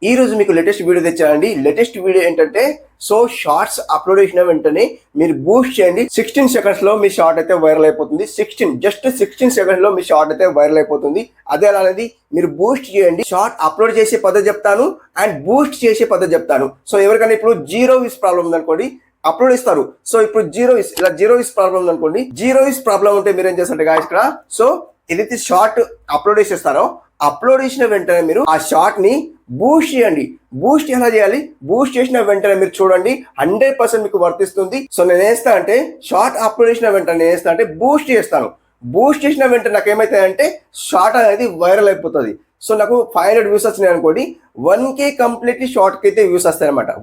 ఈ రోజు మీకు లేటెస్ట్ వీడియో తెచ్చానండి. లేటెస్ట్ వీడియో ఏంటంటే సో షార్ట్స్ అప్లోడ్ చేసిన వెంటనే మీరు బూస్ట్ చేయండి. 16 సెకండ్స్ లో మీ షార్ట్ అయితే వైరల్ అయిపోతుంది. 16 సెకండ్స్ లో మీ షార్ట్ అయితే వైరల్ అయిపోతుంది. అదే అనేది మీరు బూస్ట్ చేయండి. షార్ట్ అప్లోడ్ చేసే పద్ధతి చెప్తాను అండ్ బూస్ట్ చేసే పద్ధతి చెప్తాను. సో ఎవరికైనా ఇప్పుడు 0 వ్యూస్ ప్రాబ్లం ఉందనుకోండి, అప్లోడ్ ఇస్తారు. సో ఇప్పుడు 0 వ్యూస్ ప్రాబ్లం ఉందనుకోండి, 0 వ్యూస్ ప్రాబ్లం ఉంటే మీరు ఏం చేస్తారంటే గాయ్స్ ఇక్కడ సో ఏదైతే షార్ట్ అప్లోడ్ చేసేస్తారో అప్లోడ్ చేసిన వెంటనే మీరు ఆ షార్ట్ ని బూస్ట్ చేయండి. బూస్ట్ ఎలా చేయాలి? బూస్ట్ చేసిన వెంటనే మీరు చూడండి 100% మీకు వర్తిస్తుంది. సో నేను వేస్తా అంటే షార్ట్ అప్లోడ్ చేసిన వెంటనే వేస్తా అంటే బూస్ట్ చేస్తాను. బూస్ట్ చేసిన వెంటనే నాకు ఏమైతుందంటే షార్ట్ అనేది వైరల్ అయిపోతుంది. సో నాకు 500 వ్యూస్ వచ్చినాయి అనుకోండి, 1K కంప్లీట్లీ షార్ట్ కి అయితే వ్యూస్ వస్తాయి అనమాట.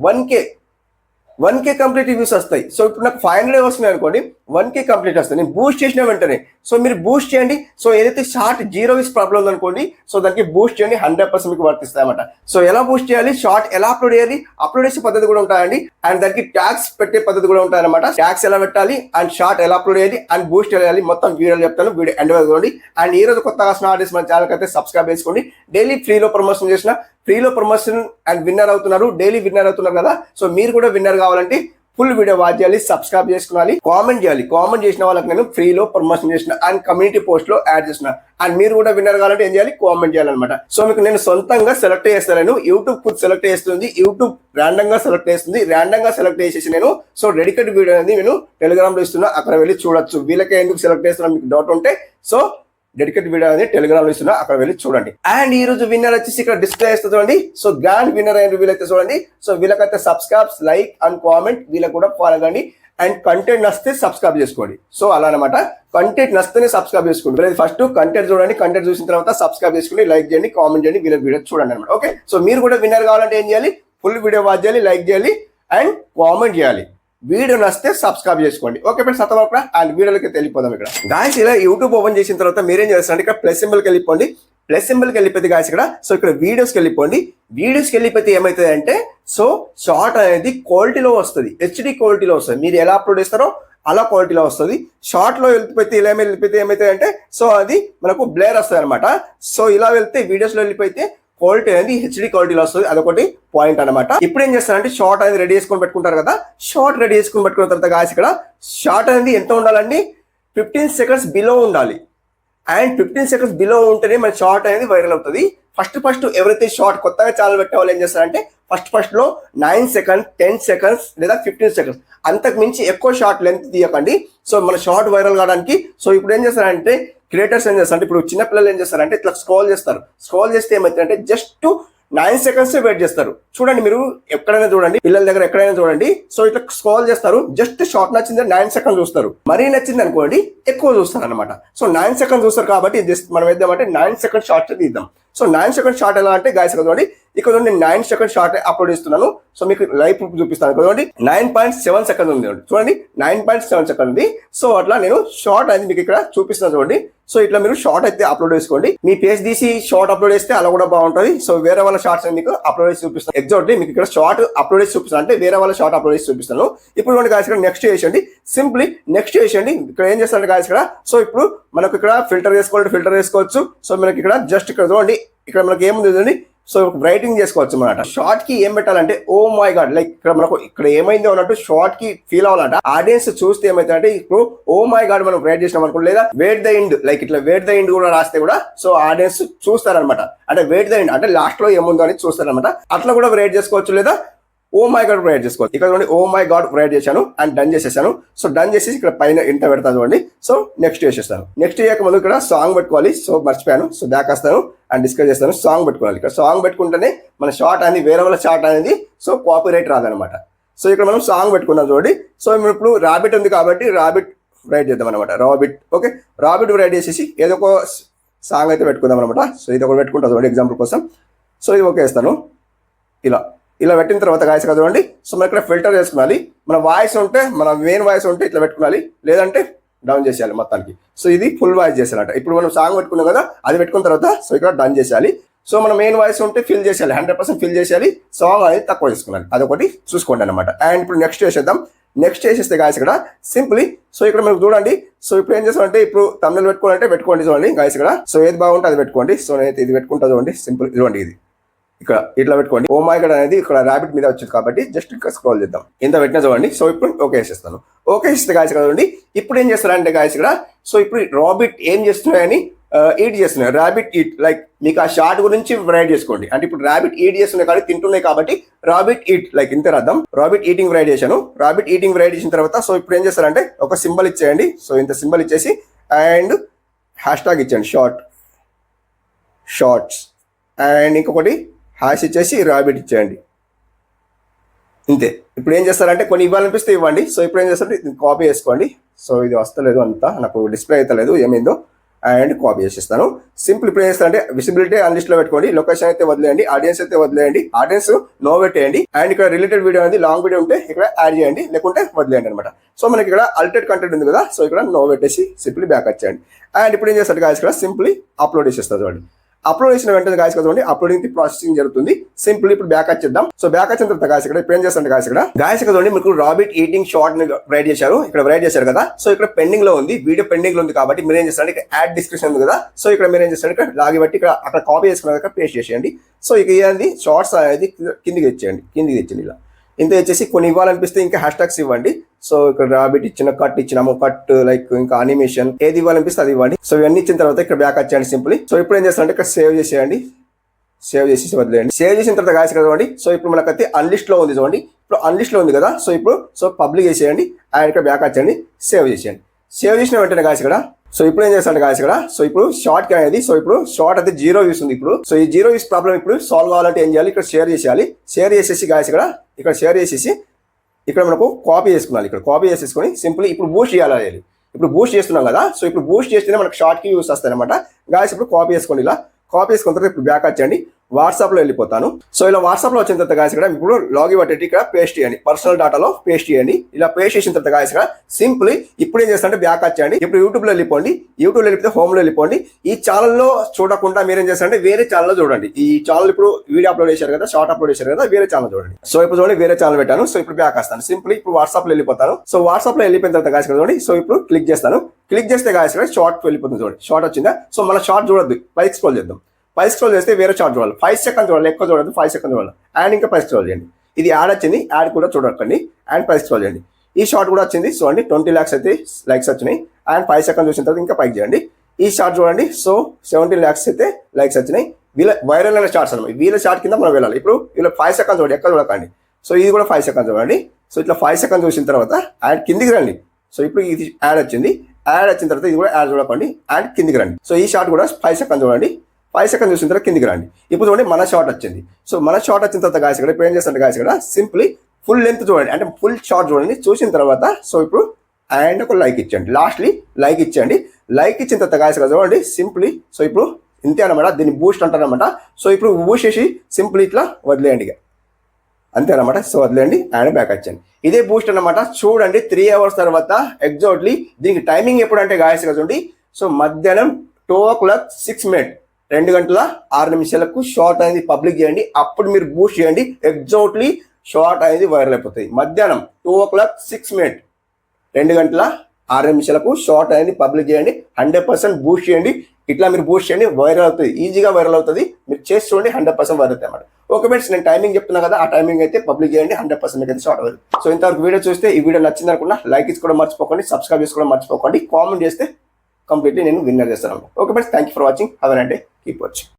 1K కంప్లీట్ వ్యూస్ వస్తాయి. సో ఇప్పుడు నాకు 500 వస్తున్నాయి అనుకోండి, 1K కంప్లీట్ వస్తాయి. నేను బూస్ట్ చేసిన వెంటనే సో మీరు బూస్ట్ చేయండి. సో ఏదైతే షార్ట్ 0 వ్యూస్ ప్రాబ్లం ఉందనుకోండి, సో దానికి బూస్ట్ చేయండి, 100% మీకు వర్తిస్తాయి అనమాట. సో ఎలా బూస్ట్ చేయాలి, షార్ట్ ఎలా అప్లోడ్ చేయాలి, అప్లోడ్ చేసే పద్ధతి కూడా ఉంటాయండి. అండ్ దానికి ట్యాగ్స్ పెట్టే పద్ధతి కూడా ఉంటాయి అనమాట. ట్యాగ్స్ ఎలా పెట్టాలి అండ్ షార్ట్ ఎలా అప్లోడ్ చేయాలి అండ్ బూస్ట్ చేయాలి మొత్తం వీడియోలు చెప్తాను. వీడియో ఎండ్ వరకు చూడండి. అండ్ ఈ రోజు కొత్తగా స్టార్ట్ మన ఛానల్ అయితే సబ్స్క్రైబ్ చేసుకోండి. డైలీ ఫ్రీలో ప్రమోషన్ చేసిన ఫ్రీలో ప్రమోషన్ అండ్ విన్నర్ అవుతున్నారు, డైలీ విన్నర్ అవుతున్నారు కదా. సో మీరు కూడా విన్నర్ కావాలంటే ఫుల్ వీడియో వాచ్ చేయాలి, సబ్స్క్రైబ్ చేసుకోవాలి, కామెంట్ చేయాలి. కామెంట్ చేసిన వాళ్ళకి నేను ఫ్రీలో ప్రమోషన్ చేసిన అండ్ కమ్యూనిటీ పోస్ట్ లో యాడ్ చేసిన. అండ్ మీరు కూడా విన్నర్ కావాలంటే ఏం చేయాలి, కామెంట్ చేయాలన్నమాట. సో మీకు నేను సొంతంగా సెలెక్ట్ చేస్తాను. యూట్యూబ్ ఫుడ్ సెలెక్ట్ చేస్తుంది, యూట్యూబ్ ర్యాండమ్ గా సెలెక్ట్ చేస్తుంది. ర్యాండమ్ గా సెలెక్ట్ చేసేసి నేను సో డెడికేటెడ్ వీడియో అనేది నేను టెలిగ్రామ్ లో ఇస్తున్నా, అక్కడ వెళ్ళి చూడొచ్చు. వీళ్ళకే ఎందుకు సెలెక్ట్ చేస్తున్నా మీకు డౌట్ ఉంటే సో డెడికేట్ వీడియో అనేది టెలిగ్రామ్ లో ఇస్తున్నా, అక్కడ వెళ్ళి చూడండి. అండ్ ఈ రోజు విన్నర్ వచ్చేసి ఇక్కడ డిస్ప్లే చేస్తుంది చూడండి. సో గ్రాండ్ విన్నర్ అయిన వీళ్ళైతే చూడండి. సో వీళ్ళకైతే సబ్స్క్రైబ్, లైక్ అండ్ కామెంట్ వీళ్ళకి కూడా ఫాలో కండి. అండ్ కంటెంట్ నచ్చితే సబ్స్క్రైబ్ చేసుకోండి. సో అలా అనమాట, కంటెంట్ నచ్చితేనే సబ్స్క్రైబ్ చేసుకోండి. ఫస్ట్ కంటెంట్ చూడండి, కంటెంట్ చూసిన తర్వాత సబ్స్క్రైబ్ చేసుకోండి, లైక్ చేయండి, కామెంట్ చేయండి, వీళ్ళ వీడియో చూడండి అనమాట. ఓకే, సో మీరు కూడా విన్నర్ కావాలంటే ఏం చేయాలి, ఫుల్ వీడియో వాచ్ చేయాలి, లైక్ చేయాలి అండ్ కామెంట్ చేయాలి. వీడియో నచ్చితే సబ్స్క్రైబ్ చేసుకోండి. ఓకే ఫ్రెండ్స్, అర్థమవుతుందా? అండ్ వీడియోలకి వెళ్ళిపోదాం. ఇక్కడ గాయస్ ఇలా యూట్యూబ్ ఓపెన్ చేసిన తర్వాత మీరేం చేస్తారంటే ఇక్కడ ప్లస్ సింబల్కి వెళ్ళిపోండి. ప్లస్ సింబల్కి వెళ్ళిపోతే గాయస్ ఇక్కడ సో ఇక్కడ వీడియోస్కి వెళ్ళిపోండి. వీడియోస్కి వెళ్ళిపోతే ఏమవుతుంది అంటే సో షార్ట్ అనేది క్వాలిటీలో వస్తుంది, హెచ్డి క్వాలిటీలో వస్తుంది. మీరు ఎలా అప్లోడ్ చేస్తారో అలా క్వాలిటీలో వస్తుంది. షార్ట్ లో వెళ్ళిపోతే ఇలా వెళ్ళిపోతే ఏమవుతుంది అంటే సో అది మనకు బ్లేర్ వస్తుంది అనమాట. సో ఇలా వెళ్తే వీడియోస్ లో వెళ్ళిపోతే క్వాలిటీ అనేది హెచ్డి క్వాలిటీలో వస్తుంది. అదొకటి పాయింట్ అనమాట. ఇప్పుడు ఏం చేస్తారంటే షార్ట్ అనేది రెడీ చేసుకొని పెట్టుకుంటారు కదా. షార్ట్ రెడీ చేసుకొని పెట్టుకున్న తర్వాత గాయస్ ఇక్కడ షార్ట్ అనేది ఎంత ఉండాలండి, 15 సెకండ్స్ బిలో ఉండాలి. అండ్ 15 సెకండ్స్ బిలో ఉంటేనే మన షార్ట్ అనేది వైరల్ అవుతుంది. ఫస్ట్ ఎవరైతే షార్ట్ కొత్తగా ఛానల్ పెట్టే వాళ్ళు ఏం చేస్తారంటే ఫస్ట్ లో 9 సెకండ్స్, 10 సెకండ్స్ లేదా 15 సెకండ్స్ అంతకు మించి ఎక్కువ షార్ట్ లెంత్ తీయకండి. సో మన షార్ట్ వైరల్ కావడానికి సో ఇప్పుడు ఏం చేస్తారంటే క్రియేటర్స్ ఏం చేస్తారంటే ఇప్పుడు చిన్నపిల్లలు ఏం చేస్తారంటే ఇట్లా స్క్రోల్ చేస్తారు. స్క్రోల్ చేస్తే ఏమవుతుందంటే జస్ట్ 9 సెకండ్స్ వెయిట్ చేస్తారు. చూడండి, మీరు ఎక్కడైనా చూడండి, పిల్లల దగ్గర ఎక్కడైనా చూడండి. సో ఇట్లా స్క్రోల్ చేస్తారు, జస్ట్ షార్ట్ నచ్చింది 9 సెకండ్స్ చూస్తారు. మరీ నచ్చింది అనుకోండి ఎక్కువ చూస్తారు అనమాట. సో 9 సెకండ్స్ చూస్తారు కాబట్టి జస్ట్ మనం వేద్దామంటే 9 సెకండ్ షార్ట్ తీద్దాం. సో 9 సెకండ్ షార్ట్ ఎలా అంటే గాయస్ చూడండి, ఇక్కడ నేను 9 సెకండ్ షార్ట్ అప్లోడ్ చేస్తున్నాను. సో మీకు లైవ్ ప్రూఫ్ చూపిస్తాను. చూడండి 9.7 సెకండ్ ఉంది చూడండి, 9.7 సెకండ్ ఉంది. సో అట్లా నేను షార్ట్ అనేది మీకు ఇక్కడ చూపిస్తాను చూడండి. సో ఇట్లా మీరు షార్ట్ అయితే అప్లోడ్ చేసుకోండి. మీ పేజ్ తీసి షార్ట్ అప్లోడ్ చేస్తే అలా కూడా బాగుంటుంది. సో వేరే వాళ్ళ షార్ట్స్ మీకు అప్లోడ్ చేసి చూపిస్తాను. ఎగ్జాక్ట్లీ మీకు ఇక్కడ షార్ట్ అప్లోడ్ చేసి చూపిస్తాను, అంటే వేరే వాళ్ళ షార్ట్ అప్లోడ్ చేసి చూపిస్తాను. ఇప్పుడు చూడండి గాయస్ ఇక్కడ నెక్స్ట్ చేయండి, సింప్లీ నెక్స్ట్ చేయండి. ఇక్కడ ఏం చేస్తారంటే గాయస్ ఇక్కడ సో ఇప్పుడు మనకు ఇక్కడ ఫిల్టర్ చేసుకోవాలంటే ఫిల్టర్ చేసుకోవచ్చు. సో మనకి ఇక్కడ జస్ట్ ఇక్కడ చూడండి, ఇక్కడ మనకి ఏముంది చూడండి. సో రైటింగ్ చేసుకోవచ్చు అన్నమాట. షార్ట్ కి ఏం పెట్టాలంటే ఓ మై గాడ్, లైక్ ఇక్కడ మనకు ఇక్కడ ఏమైందో అన్నట్టు షార్ట్ కి ఫీల్ అవ్వాలంట. ఆడియన్స్ చూస్తే ఏమైతే ఇప్పుడు ఓ మై గాడ్ మనం రైట్ చేసినాం అనుకో, లేదా వెయిట్ ద ఎండ్, లైక్ ఇట్లా వెయిట్ ద ఎండ్ కూడా రాస్తే కూడా సో ఆడియన్స్ చూస్తారనమాట. అంటే వెయిట్ ద ఎండ్ అంటే లాస్ట్ లో ఏముందో అని చూస్తారనమాట. అట్లా కూడా రైట్ చేసుకోవచ్చు, లేదా ఓ మై గాడ్ రైట్ చేసుకోవచ్చు. ఇక్కడ చూడండి ఓ మై గాడ్ రైట్ చేశాను అండ్ డన్ చేసేసాను. సో డన్ చేసేసి ఇక్కడ పైన ఇంత పెడతాను చూడండి. సో నెక్స్ట్ చేసేస్తాను. నెక్స్ట్ చేయక ముందు ఇక్కడ సాంగ్ పెట్టుకోవాలి. సో మర్చిపోయాను. సో బ్యాక్ వస్తాను అండ్ డిస్కస్ చేస్తాను. సాంగ్ పెట్టుకోవాలి. ఇక్కడ సాంగ్ పెట్టుకుంటేనే మన షార్ట్ అనేది వేరే వాళ్ళ షార్ట్ అనేది సో కాపీ రైట్ రాదనమాట. సో ఇక్కడ మనం సాంగ్ పెట్టుకున్నాం చూడండి. సో ఇప్పుడు రాబిట్ ఉంది కాబట్టి రాబిట్ రైట్ చేద్దాం అనమాట. రాబిట్ ఓకే, రాబిట్ రైట్ చేసేసి ఏదో ఒక సాంగ్ అయితే పెట్టుకుందాం అనమాట. సో ఇది ఒకటి పెట్టుకుంటాం చూడండి ఎగ్జాంపుల్ కోసం. సో ఇది ఓకే వేస్తాను. ఇలా పెట్టిన తర్వాత గాయస్ చూడండి. సో మనం ఇక్కడ ఫిల్టర్ చేసుకోవాలి. మన వాయిస్ ఉంటే మన మెయిన్ వాయిస్ ఉంటే ఇట్లా పెట్టుకోవాలి, లేదంటే డౌన్ చేసేయాలి మొత్తానికి. సో ఇది ఫుల్ వాయిస్ చేసేయాలంట. ఇప్పుడు మనం సాంగ్ పెట్టుకున్నాం కదా, అది పెట్టుకున్న తర్వాత సో ఇక్కడ డన్ చేసేయాలి. సో మన మెయిన్ వాయిస్ ఉంటే ఫిల్ చేసేయాలి, 100% ఫిల్ చేసేయాలి. సాంగ్ అనేది తక్కువ చేసుకోవాలి, అదొకటి చూసుకోండి అనమాట. అండ్ ఇప్పుడు నెక్స్ట్ చేసేద్దాం. నెక్స్ట్ చేసేస్తే గాయస్ ఇక్కడ సింప్లీ సో ఇక్కడ మనకు చూడండి. సో ఇప్పుడు ఏం చేస్తామంటే ఇప్పుడు తమిళ పెట్టుకోవాలంటే పెట్టుకోండి చూడండి గాయస్ ఇక్కడ. సో ఏది బాగుంటే అది పెట్టుకోండి. సో నేను ఇది పెట్టుకుంటా చూడండి, సింపుల్ చూడండి ఇది. ఇక్కడ ఇట్లా పెట్టుకోండి. ఓ మై గాడ్ అనేది ఇక్కడ ర్యాబిట్ మీద వచ్చింది కాబట్టి జస్ట్ ఇంకా స్క్రోల్ చేద్దాం. ఇంత పెట్టినా చూడండి. సో ఇప్పుడు ఓకే చేసేస్తాను. ఓకే చేస్తే గాయస్ కదండి, ఇప్పుడు ఏం చేస్తారంటే గాయస్ ఇక్కడ, సో ఇప్పుడు రాబిట్ ఏం చేస్తున్నాయని ఈట్ చేస్తున్నాయి. ర్యాబిట్ ఈట్, లైక్ మీకు ఆ షార్ట్ గురించి రైడ్ చేసుకోండి. అంటే ఇప్పుడు ర్యాబిట్ ఈట్ చేస్తున్నాయి కానీ తింటున్నాయి కాబట్టి రాబిట్ ఈట్, లైక్ ఇంత అర్థం. రాబిట్ ఈటింగ్ రైడ్ చేశాను. రాబిట్ ఈటింగ్ రైడ్ చేసిన తర్వాత సో ఇప్పుడు ఏం చేస్తారంటే ఒక సింబల్ ఇచ్చేయండి. సో ఇంత సింబల్ ఇచ్చేసి అండ్ హ్యాష్ ట్యాగ్ ఇచ్చేయండి షార్ట్స్ అండ్ ఇంకొకటి హ్యాష్ ఇచ్చేసి రాబిట్ ఇచ్చేయండి. ఇంతే. ఇప్పుడు ఏం చేస్తారంటే కొన్ని ఇవ్వాలనిపిస్తే ఇవ్వండి. సో ఇప్పుడు ఏం చేస్తారంటే ఇది కాపీ చేసుకోండి. సో ఇది వస్తలేదు, అంతా నాకు డిస్ప్లే అవుతలేదు ఏమైందో, అండ్ కాపీ చేసేస్తాను. సింపుల్ ఇప్పుడు ఏం చేస్తారంటే విజిబిలిటీ అన్లిస్ట్ లో పెట్టుకోండి. లొకేషన్ అయితే వదిలేయండి, ఆడియన్స్ అయితే వదిలేయండి. ఆడియన్స్ నో పెట్టేయండి. అండ్ ఇక్కడ రిలేటెడ్ వీడియో అనేది లాంగ్ వీడియో ఉంటే ఇక్కడ యాడ్ చేయండి, లేకుంటే వదిలేయండి అనమాట. సో మనకి ఇక్కడ అల్టెడ్ కంటెంట్ ఉంది కదా, సో ఇక్కడ నో పెట్టేసి సింప్లీ బ్యాక్ వచ్చేయండి. అండ్ ఇప్పుడు ఏం చేస్తారు గాయస్ ఇక్కడ సింప్లీ అప్లోడ్ చేసేస్తారు చూడండి. అప్లోడ్ చేసిన వెంటనే గాయస్ కదండి అప్లోడింగ్ ప్రాసెసింగ్ జరుగుతుంది. సింపుల్ ఇప్పుడు బ్యాక్ వచ్చేద్దాం. సో బ్యాక్ వచ్చిన తర్వాత గాయస్ ఇక్కడ ఇప్పుడు ఏం చేస్తారంటే గాయస్ కదండి మీకు రాబిట్ ఈటింగ్ షార్ట్ ని రైడ్ చేశారు, ఇక్కడ రైడ్ చేశారు కదా. సో ఇక్కడ పెండింగ్ లో ఉంది, వీడియో పెండింగ్ లో ఉంది కాబట్టి మీరు ఏం చేస్తారంటే ఇక్కడ యాడ్ డిస్క్రిప్షన్ ఉంది కదా. సో ఇక్కడ మీరు ఏం చేస్తారు ఇక్కడ లాగి బట్టి ఇక్కడ అక్కడ కాపీ చేసుకున్న పేస్ట్ చేసేయండి. సో ఇక ఏంది షార్ట్స్ అనేది కిందికి తెచ్చండి ఇలా. ఇంత వచ్చేసి కొన్ని ఇవ్వాలనిపిస్తే ఇంకా హ్యాష్ ట్యాగ్స్ ఇవ్వండి. సో ఇక్కడ రాబిట్ ఇచ్చిన కట్ ఇచ్చినాము, కట్ లైక్ ఇంకా అనిమేషన్ ఏది ఇవ్వాలనిపిస్తే అది ఇవ్వండి. సో ఇవన్నీ ఇచ్చిన తర్వాత ఇక్కడ బ్యాక్ వచ్చేయండి సింపుల్. సో ఇప్పుడు ఏం చేస్తారంటే ఇక్కడ సేవ్ చేసేయండి, సేవ్ చేసి వదిలేయండి. సేవ్ చేసిన తర్వాత గాయస్ కదండి సో ఇప్పుడు మనకైతే అన్లిస్ట్ లో ఉంది చూడండి. ఇప్పుడు అన్లిస్ట్ లో ఉంది కదా, సో ఇప్పుడు పబ్లిక్ చేసేయండి అండ్ ఇక్కడ బ్యాక్ వచ్చేయండి, సేవ్ చేసేయండి. సేవ్ చేసిన వెంటనే గాయస్ ఇక్కడ సో ఇప్పుడు ఏం చేస్తాడు గాయస్ ఇక్కడ, సో ఇప్పుడు షార్ట్ అనేది సో ఇప్పుడు షార్ట్ అయితే 0 వ్యూస్ ఉంది. ఇప్పుడు సో ఈ 0 వ్యూస్ ప్రాబ్లం ఇప్పుడు సాల్వ్ కావాలంటే ఏం చేయాలి, ఇక్కడ షేర్ చేసేయాలి. షేర్ చేసేసి గాయస్ ఇక్కడ షేర్ చేసేసి ఇక్కడ మనకు కాపీ చేసుకున్నాలి. ఇక్కడ కాపీ చేసేసుకొని సింపుల్ ఇప్పుడు బూస్ట్ చేయాలి. ఇప్పుడు బూస్ట్ చేస్తున్నాం కదా, సో ఇప్పుడు బూస్ట్ చేస్తేనే మనకు షార్ట్ కి యూస్ వస్తాయి అనమాట. గాయస్ ఇప్పుడు కాపీ చేసుకోండి. ఇలా కాపీ చేసుకున్న తర్వాత ఇప్పుడు బ్యాక్ వచ్చేయండి, వాట్సాప్ లో వెళ్ళిపోతాను. సో ఇలా వాట్సాప్ లో వచ్చిన తర్వాత గాయస్ ఇక్కడ ఇప్పుడు లాగిన్ పట్టి ఇక్కడ పేస్ట్ చేయండి, పర్సనల్ డాటాలో పేస్ట్ చేయండి. ఇలా పేస్ట్ చేసిన తర్వాత గాయస్ ఇక్కడ సింపుల్ ఇప్పుడు ఏం చేస్తారంటే బ్యాక్ వచ్చేయండి. ఇప్పుడు యూట్యూబ్ లో వెళ్ళిపోండి, యూట్యూబ్ లో వెళ్ళిపోతే హోమ్ లో వెళ్ళిపోండి. ఈ ఛానల్లో చూడకుండా మీరు ఏం చేస్తారంటే వేరే ఛానల్ చూడండి. ఈ ఛానల్ ఇప్పుడు వీడియో అప్లోడ్ చేశారు కదా, షార్ట్ అప్లోడ్ చేశారు కదా, వేరే ఛానల్ చూడండి. సో ఇప్పుడు చూడండి వేరే ఛానల్ పెట్టాను. సో ఇప్పుడు బ్యాక్ వస్తాను, సింపుల్ ఇప్పుడు వాట్సాప్ లో వెళ్ళిపోతాను. సో వాట్సాప్ లో వెళ్ళిపోయిన తర్వాత గాయస్ చూడండి సో ఇప్పుడు క్లిక్ చేస్తాను. క్లిక్ చేస్తే గాయస్ ఇక్కడ షార్ట్ వెళ్ళిపోతుంది చూడండి. షార్ట్ వచ్చిందా, సో మన షార్ట్ చూడొద్దు, పైకి స్క్రోల్ చేద్దాం. 5 స్క్రోల్ చేస్తే వేరే షార్ట్ చూడాలి. 5 సెకండ్ చూడాలి, ఎక్కువ చూడదు, 5 సెకండ్ చూడాలి. అండ్ ఇంకా 5 స్క్రోల్ చేయండి. ఇది యాడ్ వచ్చింది, యాడ్ కూడా చూడకండి. అండ్ 5 స్క్రోల్ చేయండి. ఈ షార్ట్ కూడా వచ్చింది. సో అండి 20 lakhs అయితే లైక్స్ వచ్చినాయి. అండ్ 5 సెకండ్ చూసిన తర్వాత ఇంకా పైకి చేయండి. ఈ షార్ట్ చూడండి, సో 17 lakhs అయితే లైక్స్ వచ్చినాయి. వీళ్ళ వైరల్ అయిన షార్ట్స్ అనమాట. వీళ్ళ షార్ట్ కింద మనం వెళ్ళాలి. ఇప్పుడు వీళ్ళ 5 సెకండ్ చూడండి, ఎక్కడ చూడకండి. సో ఇది కూడా 5 సెకండ్ చూడండి. సో ఇట్లా 5 సెకండ్ చూసిన తర్వాత అండ్ కిందికి రండి. సో ఇప్పుడు ఇది యాడ్ వచ్చింది, యాడ్ వచ్చిన తర్వాత ఇది కూడా యాడ్ చూడకండి అండ్ కిందికి రండి. సో ఈ షార్ట్ కూడా 5 సెకండ్ చూడండి. 5 సెకండ్ చూసిన తర్వాత కిందికి రండి. ఇప్పుడు చూడండి మన షార్ట్ వచ్చింది. సో మన షార్ట్ వచ్చిన తర్వాత గాయస్ ఇక్కడ ఇప్పుడు ఏం చేస్తారంటే గాయస్ ఇక్కడ సింప్లీ ఫుల్ లెంత్ చూడండి, అంటే ఫుల్ షార్ట్ చూడండి. చూసిన తర్వాత సో ఇప్పుడు అండ్ ఒక లైక్ ఇచ్చండి, లాస్ట్లీ లైక్ ఇచ్చండి. లైక్ ఇచ్చిన తర్వాత గాయస్ ఇక్కడ చూడండి సింప్లీ సో ఇప్పుడు ఇంతే అనమాట, దీన్ని బూస్ట్ అంటారనమాట. సో ఇప్పుడు బూస్ట్ చేసి సింప్లీ ఇట్లా వదిలేయండి, ఇక అంతే అనమాట. సో వదిలేండి అండ్ బ్యాక్ వచ్చండి. ఇదే బూస్ట్ అనమాట. చూడండి 3 hours తర్వాత ఎగ్జాక్ట్లీ దీనికి టైమింగ్ ఎప్పుడు అంటే గాయస్ చూడండి సో మధ్యాహ్నం 2:06 2:06 షార్ట్ అనేది పబ్లిక్ చేయండి. అప్పుడు మీరు బూస్ట్ చేయండి, ఎగ్జాక్ట్లీ షార్ట్ అనేది వైరల్ అయిపోతుంది. మధ్యాహ్నం 2:06 2:06 షార్ట్ అనేది పబ్లిక్ చేయండి. 100% బూస్ట్ చేయండి. ఇట్లా మీరు బూస్ట్ చేయండి, వైరల్ అవుతుంది, ఈజీగా వైరల్ అవుతుంది. మీరు చేసి చూడండి 100% వైరల్ అవుతాయి అన్నమాట. ఓకే ఫ్రెండ్స్, నేను టైమింగ్ చెప్తున్నా కదా, ఆ టైమింగ్ అయితే పబ్లిక్ చేయండి, 100% అయితే షార్ట్ అవుతుంది. సో ఇంతవరకు వీడియో చూస్తే ఈ వీడియో నచ్చింది అనుకున్నా లైక్ ఇచ్చుకోవడం మర్చిపోకండి, సబ్స్క్రైబ్ చేసుకోవడం మర్చిపోకండి, కామెంట్ చేస్తే కంప్లీట్లీ నేను విన్నర్ చేస్తాను. Okay friends, thank you for watching. Have a nice day, keep watching.